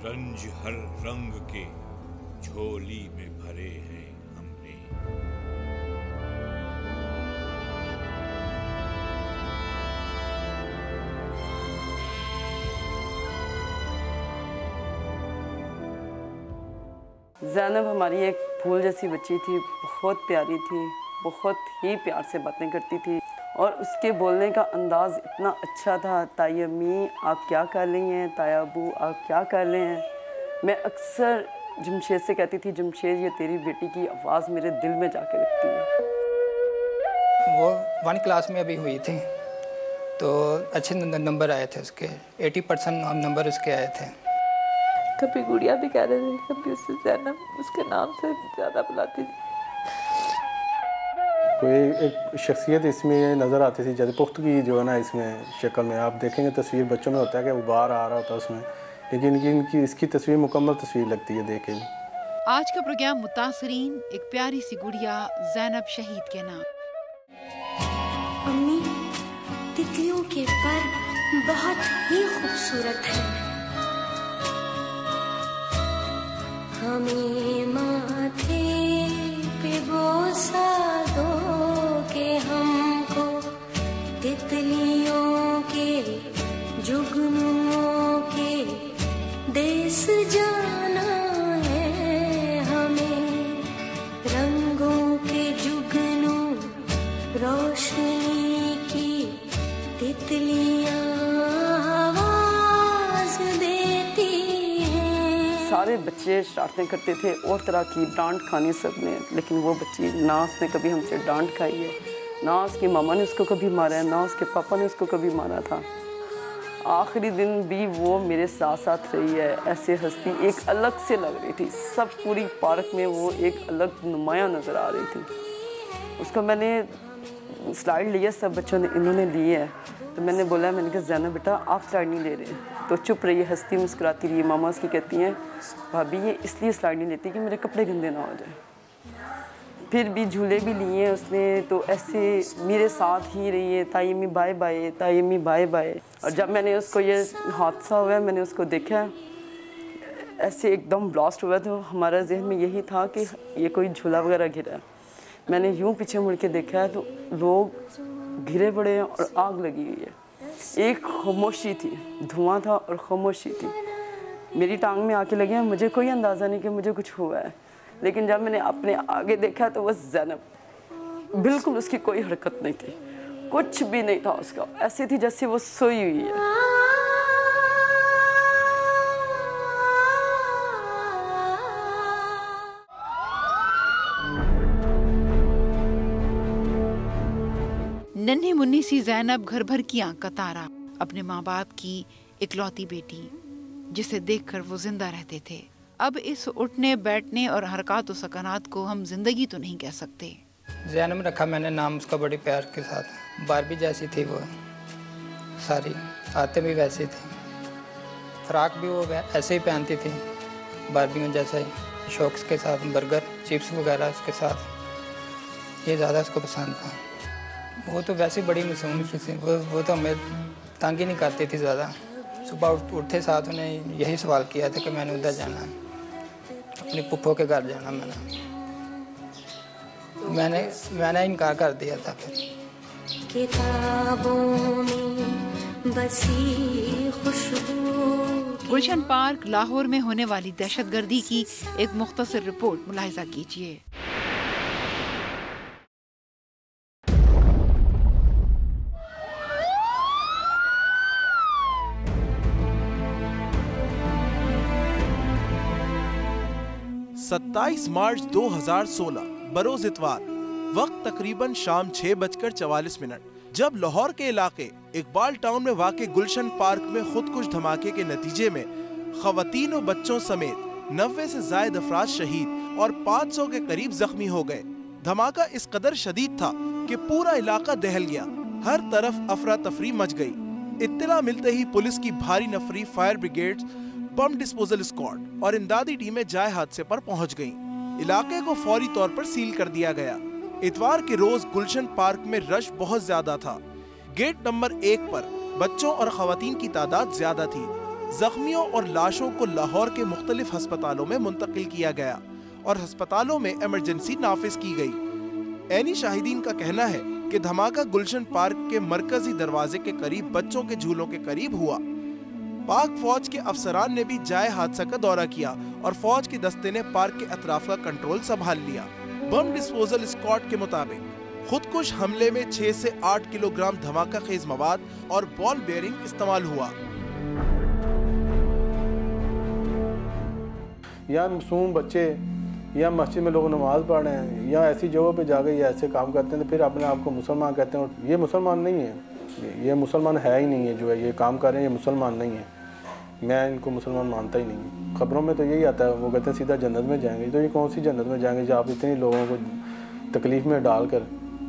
रंज हर रंग के झोली में भरे हैं हमने। ज़ैनब हमारी एक फूल जैसी बच्ची थी, बहुत प्यारी थी, बहुत ही प्यार से बातें करती थी और उसके बोलने का अंदाज़ इतना अच्छा था। ताई अम्मी आप क्या कर रही हैं, ताया अबू आप क्या कर रहे हैं। मैं अक्सर जमशेद से कहती थी, जमशेद ये तेरी बेटी की आवाज़ मेरे दिल में जाके लगती है। वो 1 क्लास में अभी हुई थी तो अच्छे नंबर आए थे उसके, 80% नंबर उसके आए थे। कभी गुड़िया भी कह रहे थे, कभी उससे ज़ैनब उसके नाम से ज़्यादा बुलाती थी। कोई एक शख्सियत इसमें नज़र आती थी, जैसे पुख्तगी जो है ना इसमें शक्ल में। आप देखेंगे तस्वीर बच्चों में होता है कि उबार आ रहा होता है उसमें, लेकिन इनकी इसकी तस्वीर मुकम्मल तस्वीर लगती है देख के। आज का प्रोग्राम मुतासरीन एक प्यारी सी गुड़िया ज़ैनब शहीद के नाम। अम्मी, तितलियों के पर बहुत ही खूबसूरत है। हमें माथे पे बोसा दो के हमको तितलियों के जुगनुओं के देश जाना है। हमें रंगों के जुगनू रोशनी की तितलियां आवाज देती हैं। सारे बच्चे शरारतें करते थे और तरह की डांट खानी सबने, लेकिन वो बच्ची ना उसने कभी हमसे डांट खाई है, ना उसकी मामा ने उसको कभी मारा है, ना उसके पापा ने उसको कभी मारा था। आखिरी दिन भी वो मेरे साथ साथ रही है। ऐसे हंसती एक अलग से लग रही थी, सब पूरी पार्क में वो एक अलग नुमाया नज़र आ रही थी। उसको मैंने स्लाइड लिया, सब बच्चों ने इन्होंने ली है, तो मैंने बोला, मैंने कहा ज़ैनब बेटा आप स्लाइड नहीं ले रहे, तो चुप रही, हंसती मुस्कुराती रही। मामा उसकी कहती हैं भाभी ये इसलिए स्लाइड नहीं लेती कि मेरे कपड़े गंदे ना हो जाए। फिर भी झूले भी लिए उसने, तो ऐसे मेरे साथ ही रही है, ताई अम्मी बाय बाय, ताई अम्मी बाय बाय। और जब मैंने उसको ये हादसा हुआ मैंने उसको देखा ऐसे एकदम ब्लास्ट हुआ, तो हमारा जहन में यही था कि ये कोई झूला वगैरह गिरा। मैंने यूँ पीछे मुड़ के देखा तो लोग घिरे पड़े हैं और आग लगी हुई है। एक खामोशी थी, धुआं था और खामोशी थी। मेरी टांग में आके लगे हैं, मुझे कोई अंदाज़ा नहीं कि मुझे कुछ हुआ है, लेकिन जब मैंने अपने आगे देखा तो बस ज़ैनब बिल्कुल उसकी कोई हरकत नहीं थी, कुछ भी नहीं था उसका, ऐसी थी जैसे वो सोई हुई है। नन्ही मुन्नी सी ज़ैनब घर भर की आंख का तारा, अपने माँ बाप की इकलौती बेटी जिसे देखकर वो जिंदा रहते थे। अब इस उठने बैठने और हरकत और सकनात को हम जिंदगी तो नहीं कह सकते। ज़ैनब रखा मैंने नाम उसका बड़े प्यार के साथ। बारबी जैसी थी वो, सारी आते भी वैसी थी, फ्राक भी वो ऐसे ही पहनती थी बारबियों जैसा ही, शौक के साथ बर्गर चिप्स वगैरह उसके साथ, ये ज़्यादा उसको पसंद था। वो तो वैसे बड़ी मासूम थी, वो तो हमें तंग ही नहीं करती थी ज़्यादा। सुबह उठते साथ उन्हें यही सवाल किया था कि मैंने उधर जाना है, अपने पुप्पो के घर जाना। मैंने इनकार कर दिया था। फिर किताबों में बसी खुशबू। गुलशन पार्क लाहौर में होने वाली दहशतगर्दी की एक मुख्तसर रिपोर्ट मुलाहिजा कीजिए। सत्ताईस मार्च 2016 बरोज इतवार, वक्त तकरीबन शाम 6:44, जब लाहौर के इलाके इकबाल टाउन में वाक़े गुलशन पार्क में खुदकुश धमाके के नतीजे में खवातीन और बच्चों समेत 90 से ज़ायद अफराद शहीद और 500 के करीब जख्मी हो गए। धमाका इस कदर शदीद था कि पूरा इलाका दहल गया, हर तरफ अफरा तफरी मच गई। इत्तला मिलते ही पुलिस की भारी नफरी, fire brigade, bomb disposal squad और इमदादी टीमें जाए हादसे पर पहुंच गईं। इलाके को फौरी तौर पर सील कर दिया गया। इतवार के रोज गुलशन पार्क में रश बहुत ज्यादा था। गेट नंबर 1 पर बच्चों और खवातीन की तादाद ज्यादा थी। जख्मियों और लाशों को लाहौर के मुख्तलिफ अस्पतालों में मुंतकिल किया गया और अस्पतालों में इमरजेंसी नाफिज की गई। ऐनी शाहिदीन का कहना है कि धमाका गुलशन पार्क के मरकजी दरवाजे के करीब बच्चों के झूलों के करीब हुआ। पाक फौज के अफसरान ने भी जाए हादसा का दौरा किया और फौज के दस्ते ने पार्क के अतराफ का कंट्रोल संभाल लिया। बम डिस्पोजल स्क्वाड के मुताबिक खुदकुश हमले में 6 से 8 किलोग्राम धमाका खेज मवाद और बॉल बेयरिंग इस्तेमाल हुआ। या मासूम बच्चे या मस्जिद में लोग नमाज पढ़ रहे हैं या ऐसी जगहों पे जाकर ये ऐसे काम करते हैं तो फिर अपने आप को मुसलमान कहते हैं। और ये मुसलमान नहीं है, ये मुसलमान है ही नहीं है, जो है ये काम कर रहे हैं ये मुसलमान नहीं है। मैं इनको मुसलमान मानता ही नहीं। खबरों में तो यही आता है, वो कहते हैं सीधा जन्नत में जाएंगे। तो ये कौन सी जन्नत में जाएंगे जब आप इतनी लोगों को तकलीफ़ में डालकर,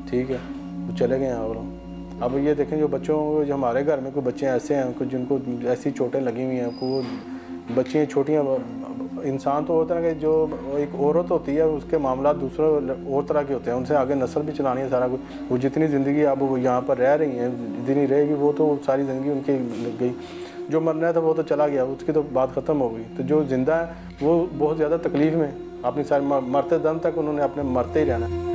ठीक है, वो चले गए हैं। अब ये देखें जो बच्चों को, जो हमारे घर में कोई बच्चे ऐसे हैं कुछ जिनको ऐसी चोटें लगी हुई हैं, वो बच्चियाँ छोटियाँ, इंसान तो होता है कि जो एक औरत होती है उसके मामला दूसरे और तरह के होते हैं, उनसे आगे नस्ल भी चलानी है सारा कुछ। वो जितनी ज़िंदगी अब वो यहाँ पर रह रही हैं, जितनी रहेगी वो तो सारी ज़िंदगी उनकी लग गई। जो मरना था वो तो चला गया, उसकी तो बात ख़त्म हो गई। तो जो ज़िंदा है वो बहुत ज़्यादा तकलीफ़ में अपनी सारी मरते दम तक उन्होंने अपने मरते ही रहना।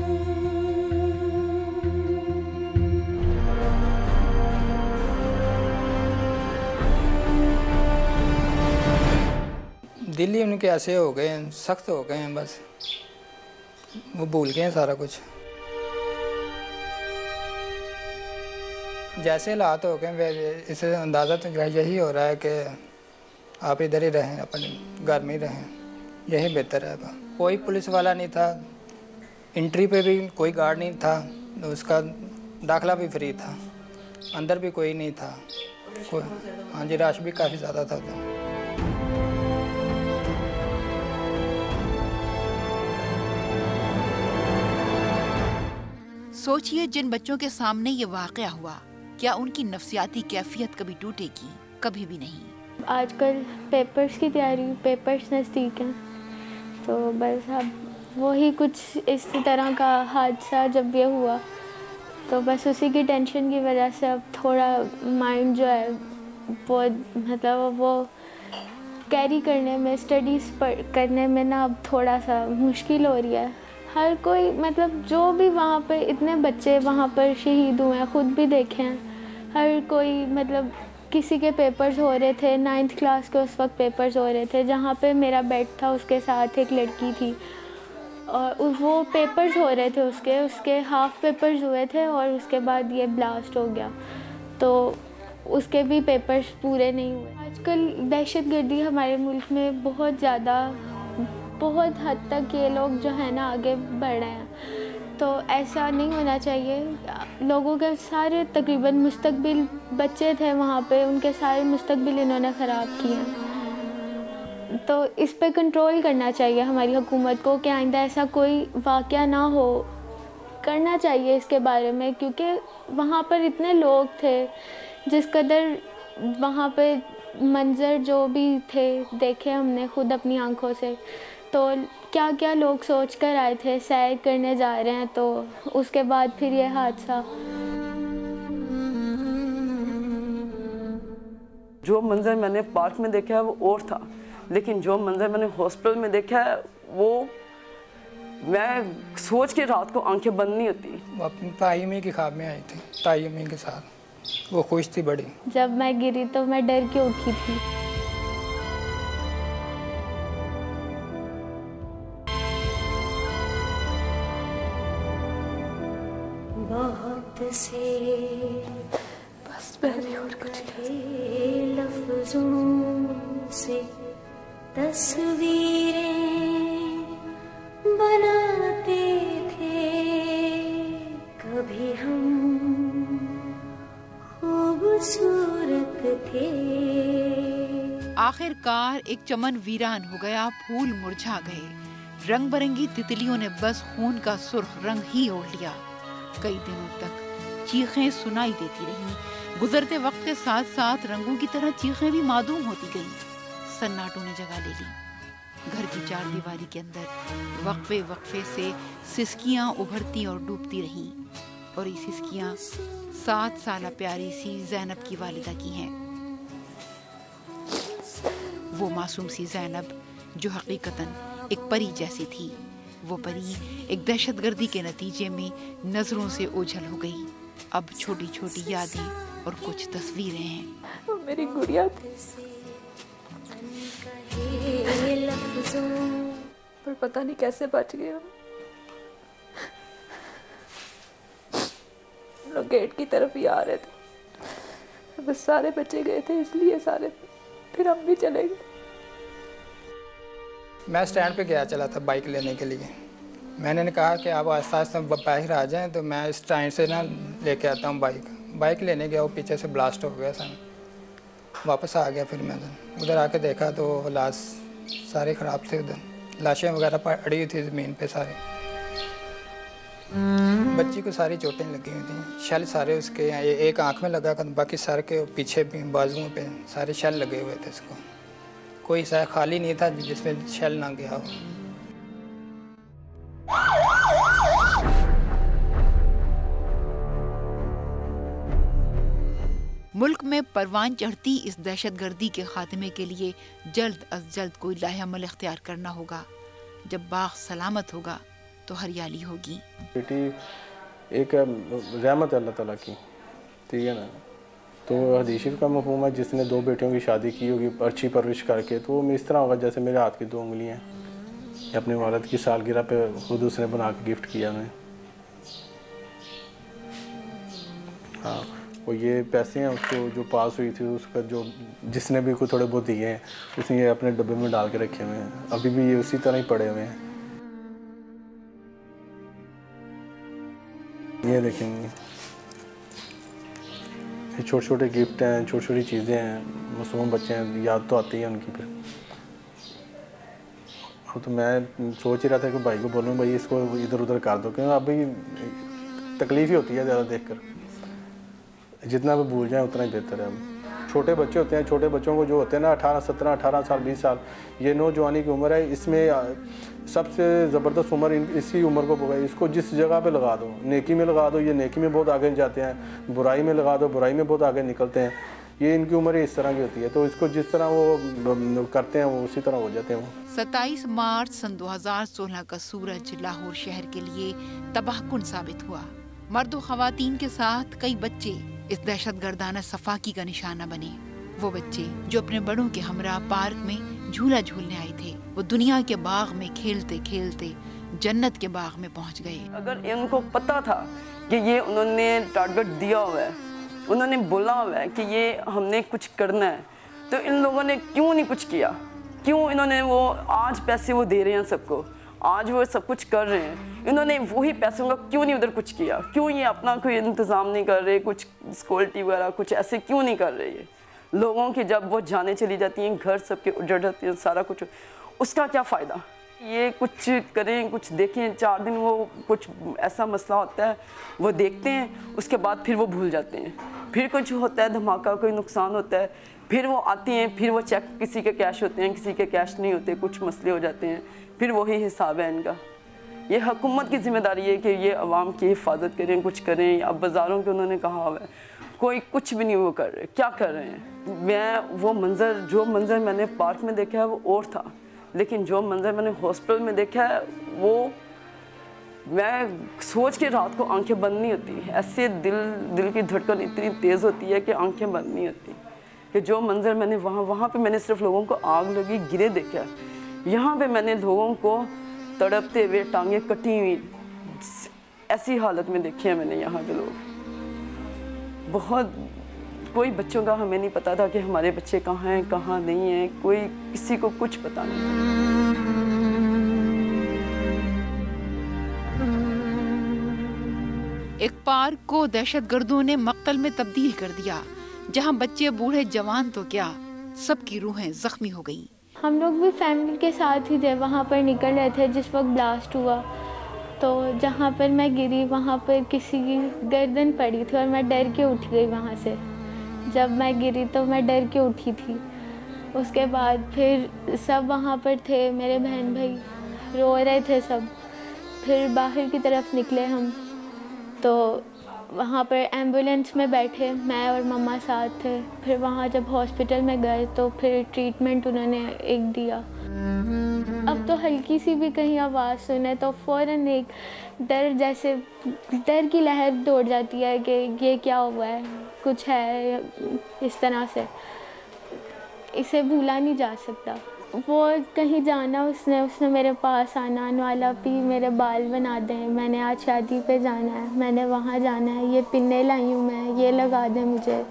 दिल ही उनके ऐसे हो गए हैं, सख्त हो गए हैं, बस वो भूल गए हैं सारा कुछ। जैसे हालात हो गए इससे अंदाज़ा तो यही हो रहा है कि आप इधर ही रहें, अपने घर में ही रहें, यही बेहतर है। कोई पुलिस वाला नहीं था, एंट्री पे भी कोई गार्ड नहीं था, तो उसका दाखिला भी फ्री था, अंदर भी कोई नहीं था। हाँ जी, रश भी काफ़ी ज़्यादा था। सोचिए, जिन बच्चों के सामने ये वाक़या हुआ, क्या उनकी नफ्सियाती कैफियत कभी टूटेगी? कभी भी नहीं। आजकल पेपर्स की तैयारी, पेपर्स नज़दीक हैं, तो बस अब वही कुछ इस तरह का हादसा जब ये हुआ तो बस उसी की टेंशन की वजह से अब थोड़ा माइंड जो है वो मतलब वो कैरी करने में, स्टडीज़ करने में ना अब थोड़ा सा मुश्किल हो रही है। हर कोई मतलब जो भी वहाँ पे इतने बच्चे वहाँ पर शहीद हुए हैं, ख़ुद भी देखे हैं, हर कोई मतलब किसी के पेपर्स हो रहे थे, 9th क्लास के उस वक्त पेपर्स हो रहे थे, जहाँ पे मेरा बेड था उसके साथ एक लड़की थी और वो पेपर्स हो रहे थे, उसके हाफ पेपर्स हुए थे और उसके बाद ये ब्लास्ट हो गया, तो उसके भी पेपर्स पूरे नहीं हुए। आजकल दहशतगर्दी हमारे मुल्क में बहुत ज़्यादा, बहुत हद तक ये लोग जो है ना आगे बढ़ रहे हैं, तो ऐसा नहीं होना चाहिए। लोगों के सारे तकरीबन मुस्तकबिल बच्चे थे वहाँ पे, उनके सारे मुस्तकबिल इन्होंने ख़राब किए। तो इस पे कंट्रोल करना चाहिए हमारी हुकूमत को कि आइंदा ऐसा कोई वाक़या ना हो, करना चाहिए इसके बारे में, क्योंकि वहाँ पर इतने लोग थे, जिस कदर वहाँ पे मंज़र जो भी थे देखे हमने खुद अपनी आंखों से, तो क्या क्या लोग सोच कर आए थे, सैर करने जा रहे हैं, तो उसके बाद फिर ये हादसा। जो मंजर मैंने पार्क में देखा है वो और था, लेकिन जो मंजर मैंने हॉस्पिटल में देखा है वो मैं सोच के रात को आंखें बंद नहीं होती। वो अपनी ताई अम्मी की ख्वाब में आई थी, ताई अम्मी के साथ, वो खुश थी बड़ी। जब मैं गिरी तो मैं डर के उठी थी। बहुत से बस पहले और कुछ लफ्जों से तस्वीरें बनाते थे, कभी हम खूबसूरत थे। आखिरकार एक चमन वीरान हो गया, फूल मुरझा गए, रंग बिरंगी तितलियों ने बस खून का सुर्ख रंग ही ओढ़ लिया। कई दिनों तक चीखें सुनाई देती रहीं। गुजरते वक्त के साथ साथ रंगों की तरह चीखें भी मादूम होती गईं। सन्नाटों ने जगह ले ली। घर की चार दीवारी के अंदर वक्फे वक्फे से सिसकियां उभरती और डूबती रहीं, और ये सिसकियां 7 साल प्यारी सी ज़ैनब की वालिदा की हैं। वो मासूम सी ज़ैनब जो हकीकतन एक परी जैसी थी, वो परी एक दहशतगर्दी के नतीजे में नज़रों से ओझल हो गई। अब छोटी छोटी यादें और कुछ तस्वीरें हैं। वो मेरी गुड़िया थी, पर पता नहीं कैसे बच गए हम। लोग गेट की तरफ ही आ रहे थे, बस सारे बच्चे गए थे इसलिए सारे, फिर हम भी चले गए। मैं स्टैंड पे गया चला था बाइक लेने के लिए। मैंने कहा कि आप आस्ता आस्ता बाहर आ जाएं तो मैं इस टाइम से ना लेके आता हूँ बाइक लेने गया, वो पीछे से ब्लास्ट हो गया सन। वापस आ गया, फिर मैं उधर आके देखा तो लाश सारे ख़राब थे, उधर लाशें वगैरह पड़ी हुई थी ज़मीन पे सारे। बच्ची को सारी चोटें लगी हुई थी, शल सारे उसके एक आँख में लगा, बाकी सर के पीछे भी बाजुओं पे सारे शल लगे हुए थे। इसको कोई सा खाली नहीं था जिसमें शल ना गया हो। मुल्क में परवान चढ़ती इस दहशतगर्दी के खात्मे के लिए जल्द अज जल्द कोई लाहेअमल इख्तियार करना होगा। जब बाग सलामत होगा तो हरियाली होगी। बेटी एक रहमत है अल्लाह ताला की, ठीक है ना। तो हदीस शरीफ का मफ़हूम है, जिसने 2 बेटियों की शादी की होगी अच्छी परवरिश करके, तो वो इस तरह होगा जैसे मेरे हाथ की 2 उंगलियाँ। अपने वालिद की सालगिरह पे खुद उसने बना के गिफ्ट किया हमें। हाँ, और ये पैसे हैं उसको जो पास हुई थी, उसका जो जिसने भी कोई थोड़े बहुत दिए हैं उसने ये अपने डब्बे में डाल के रखे हुए हैं। अभी भी ये उसी तरह ही पड़े हुए हैं। ये देखेंगे, ये छोटे छोटे गिफ्ट हैं, छोटी छोटी चीज़ें हैं। मासूम बच्चे हैं, याद तो आती है उनकी। फिर तो मैं सोच ही रहा था कि भाई को बोलूँ भाई इसको इधर उधर कर दो, क्योंकि अभी तकलीफ ही होती है ज़्यादा देखकर। जितना भी भूल जाए उतना ही बेहतर है। अब छोटे बच्चे होते हैं, छोटे बच्चों को जो होते हैं ना 18, 17, 18 साल 20 साल, ये नौजवानी की उम्र है। इसमें सबसे ज़बरदस्त उम्र इसी उम्र को होगा। इसको जिस जगह पे लगा दो, नेकी में लगा दो, ये नेकी में बहुत आगे जाते हैं। बुराई में लगा दो, बुराई में बहुत आगे निकलते हैं। ये इनकी उम्र इस तरह की होती है, तो इसको जिस तरह वो करते हैं वो उसी तरह हो जाते हैं। वो 27 मार्च सन 2016 का सूरज लाहौर शहर के लिए तबाहकुन साबित हुआ। मर्द व ख़वातीन के साथ कई बच्चे इस दहशतगर्दाना सफाकी का निशाना बने। वो बच्चे जो अपने बड़ों के हमरा पार्क में झूला झूलने आए थे, वो दुनिया के बाग में खेलते खेलते जन्नत के बाग में पहुंच गए। अगर इनको पता था कि ये उन्होंने टारगेट दिया हुआ है, उन्होंने बोला हुआ है कि ये हमने कुछ करना है, तो इन लोगों ने क्यों नहीं कुछ किया? क्यों इन्होंने वो आज पैसे वो दे रहे हैं सबको, आज वो सब कुछ कर रहे हैं, इन्होंने वही पैसों का क्यों नहीं उधर कुछ किया? क्यों ये अपना कोई इंतज़ाम नहीं कर रहे, कुछ सिक्योरिटी वगैरह कुछ ऐसे क्यों नहीं कर रहे? ये लोगों की जब वो जाने चली जाती हैं, घर सबके उजड़ जाते हैं, सारा कुछ, उसका क्या फ़ायदा? ये कुछ करें, कुछ देखें, 4 दिन वो कुछ ऐसा मसला होता है वो देखते हैं, उसके बाद फिर वो भूल जाते हैं। फिर कुछ होता है धमाका, कोई नुकसान होता है, फिर वो आती हैं, फिर वो चेक, किसी के कैश होते हैं, किसी के कैश नहीं होते, कुछ मसले हो जाते हैं, फिर वही हिसाब है इनका। ये हुकूमत की जिम्मेदारी है कि ये अवाम की हिफाजत करें, कुछ करें। अब बाज़ारों के उन्होंने कहा हुआ है, कोई कुछ भी नहीं वो कर रहे, क्या कर रहे हैं? मैं वो मंज़र, जो मंज़र मैंने पार्क में देखा है वो और था, लेकिन जो मंज़र मैंने हॉस्पिटल में देखा है वो मैं सोच के रात को आंखें बंद नहीं होती। ऐसे दिल की धड़कन इतनी तेज़ होती है कि आंखें बंद नहीं होती। कि जो मंज़र मैंने वहाँ पे मैंने सिर्फ लोगों को आग लगी गिरे देखा है, यहाँ पे मैंने लोगों को तड़पते हुए, टांगें कटी हुई, ऐसी हालत में देखी है मैंने यहाँ पे लोग। बहुत कोई बच्चों का हमें नहीं पता था कि हमारे बच्चे कहाँ हैं, कहाँ नहीं हैं, कोई किसी को कुछ पता नहीं था। एक पार्क को दहशतगर्दों ने मक्तल में तब्दील कर दिया, जहां बच्चे बूढ़े जवान तो क्या सबकी रूहें जख्मी हो गईं। हम लोग भी फैमिली के साथ ही थे, वहाँ पर निकल रहे थे जिस वक्त ब्लास्ट हुआ। तो जहाँ पर मैं गिरी वहाँ पर किसी की गर्दन पड़ी थी और मैं डर के उठ गई वहाँ से। जब मैं गिरी तो मैं डर के उठी थी। उसके बाद फिर सब वहाँ पर थे, मेरे बहन भाई रो रहे थे सब। फिर बाहर की तरफ निकले हम, तो वहाँ पर एम्बुलेंस में बैठे, मैं और मम्मा साथ थे। फिर वहाँ जब हॉस्पिटल में गए तो फिर ट्रीटमेंट उन्होंने एक दिया। अब तो हल्की सी भी कहीं आवाज़ सुने तो फ़ौरन एक डर की लहर दौड़ जाती है कि ये क्या हुआ है, कुछ है, इस तरह से। इसे भूला नहीं जा सकता। वो कहीं जाना, उसने मेरे पास आना, वाला भी मेरे बाल बना दें, मैंने आज शादी पे जाना है, मैंने वहाँ जाना है, ये पिन्ने लाई हूँ मैं, ये लगा दें मुझे।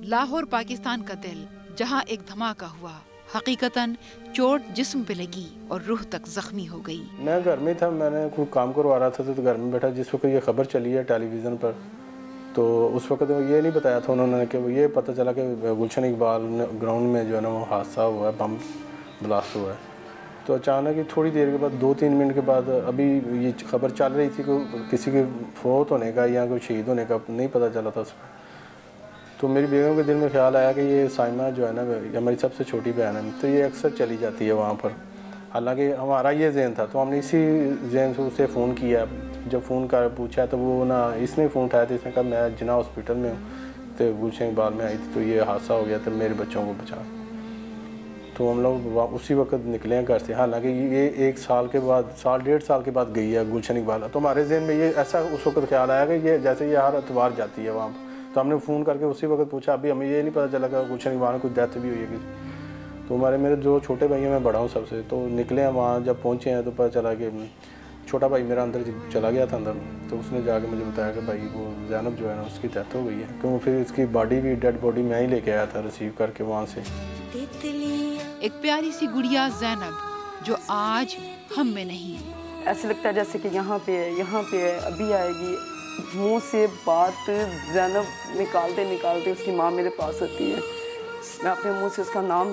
लाहौर पाकिस्तान का दिल, जहाँ एक धमाका हुआ, हकीकतन चोट जिस्म पे लगी और रूह तक जख्मी हो गई। मैं घर में था, मैंने कोई काम करवा रहा था तो घर में बैठा। जिस वक्त ये खबर चली है टेलीविज़न पर, तो उस वक्त ये नहीं बताया था उन्होंने कि ये पता चला कि गुलशन इकबाल ग्राउंड में जो है ना वो हादसा हुआ है, बम ब्लास्ट हुआ है। तो अचानक ही थोड़ी देर के बाद, 2-3 मिनट के बाद, अभी ये खबर चल रही थी कि किसी के फौत होने का या कोई शहीद होने का नहीं पता चला था उसमें। तो मेरी बेगम के दिल में ख्याल आया कि ये साइमा जो है ना, हमारी सबसे छोटी बहन है, तो ये अक्सर चली जाती है वहाँ पर। हालांकि हमारा ये जहन था, तो हमने इसी जहन से उसे फ़ोन किया। जब फ़ोन कर पूछा तो वो ना, इसने फ़ोन उठाया था, इसने कहा मैं जिना हॉस्पिटल में हूँ, तो गुलशन इकबाल में आई थी, तो ये हादसा हो गया, तो मेरे बच्चों को बचा। तो हम लोग उसी वक्त निकले हैं घर से। हालांकि ये 1 साल के बाद, 1.5 साल के बाद गई है गुलशन इकबाल। तो हमारे जहन में ये ऐसा उस वक्त ख्याल आया कि ये जैसे ये हर एतवार जाती है वहाँ। तो हमने फ़ोन करके उसी वक्त पूछा। अभी हमें ये नहीं पता चला कि गुलशन इकबाल में कुछ डेथ भी हुई है किसी। तो मेरे जो छोटे भाई हैं, मैं बड़ा हूँ सबसे, तो निकले हैं वहाँ। जब पहुँचे हैं तो पता चला कि छोटा भाई मेरा अंदर चला गया था अंदर, तो उसने जाके मुझे बताया कि भाई वो ज़ैनब जो है ना, उसकी डेथ हो गई है। क्योंकि फिर इसकी बॉडी भी, डेड बॉडी मैं ही लेके आया था रिसीव करके वहाँ से। एक प्यारी सी गुड़िया ज़ैनब जो आज हम में नहीं। ऐसे लगता है जैसे कि यहाँ पे है, अभी आएगी। मुंह से बात ज़ैनब निकालते उसकी माँ मेरे पास होती है। मैं अपने मुंह से उसका नाम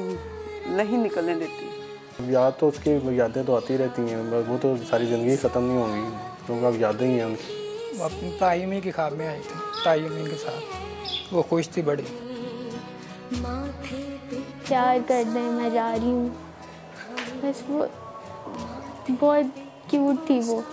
नहीं निकलने देती। याद तो उसकी यादें तो आती रहती हैं, वो तो सारी ज़िंदगी ख़त्म नहीं होंगी, क्योंकि अब यादें ही हैं उनकी। वो अपनी ताई अम्मी की ख्वाब में आई थी, ताई अम्मी के साथ। वो खुश थी बड़ी। प्यार कर दें, मैं जा रही हूँ, बस वो बहुत क्यूट थी वो।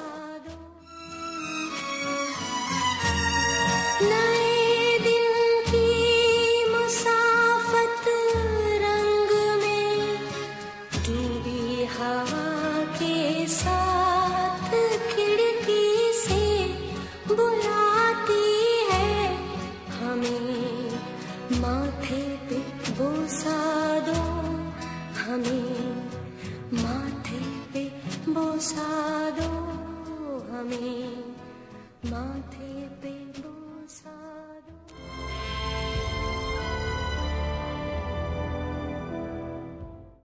बोसा दो हमें माथे